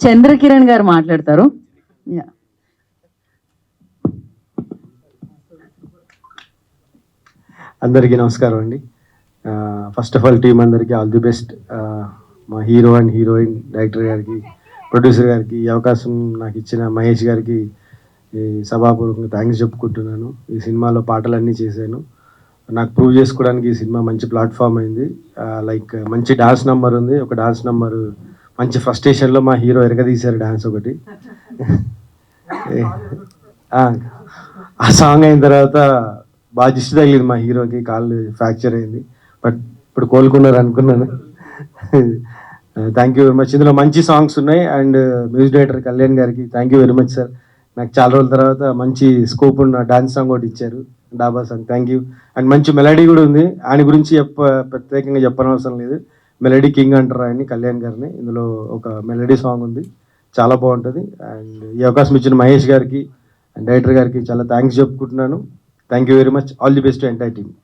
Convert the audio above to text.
చంద్రకిరణ్ గారు మాట్లాడతారు. అందరికీ నమస్కారం అండి. ఫస్ట్ ఆఫ్ ఆల్ టీం అందరికీ ఆల్ ది బెస్ట్. మా హీరో అండ్ హీరోయిన్, డైరెక్టర్ గారికి, ప్రొడ్యూసర్ గారికి, ఈ అవకాశం నాకు ఇచ్చిన మహేష్ గారికి సభాపూర్వకంగా థ్యాంక్స్ చెప్పుకుంటున్నాను. ఈ సినిమాలో పాటలన్నీ చేశాను. నాకు ప్రూవ్ చేసుకోవడానికి ఈ సినిమా మంచి ప్లాట్ఫామ్ అయింది. లైక్ మంచి డాన్స్ నెంబర్ ఉంది. ఒక డాన్స్ నెంబర్ మంచి ఫ్రస్ట్రేషన్లో మా హీరో ఎరగదీశారు డాన్స్ ఒకటి. ఆ సాంగ్ అయిన తర్వాత బాగా దిష్టి తగిలింది మా హీరోకి, కాళ్ళు ఫ్రాక్చర్ అయింది. బట్ ఇప్పుడు కోలుకున్నారు అనుకున్నాను. Thank you very much. ఇందులో మంచి సాంగ్స్ ఉన్నాయి. అండ్ మ్యూజిక్ డైరెక్టర్ కళ్యాణ్ గారికి thank you very much sir. నాకు చాలా రోజుల తర్వాత మంచి స్కోప్ ఉన్న డాన్స్ సాంగ్ ఒకటి ఇచ్చారు, డాబా సాంగ్. Thank you. అండ్ మంచి మెలడీ కూడా ఉంది. ఆయన గురించి ప్రత్యేకంగా చెప్పనవసరం లేదు. మెలడీ కింగ్ అంటారు ఆయన్ని, కళ్యాణ్ గారిని. ఇందులో ఒక మెలడీ సాంగ్ ఉంది, చాలా బాగుంటుంది. అండ్ ఈ అవకాశం ఇచ్చిన మహేష్ గారికి అండ్ డైరెక్టర్ గారికి చాలా థ్యాంక్స్ చెప్పుకుంటున్నాను. Thank you very much. All the best to entire team.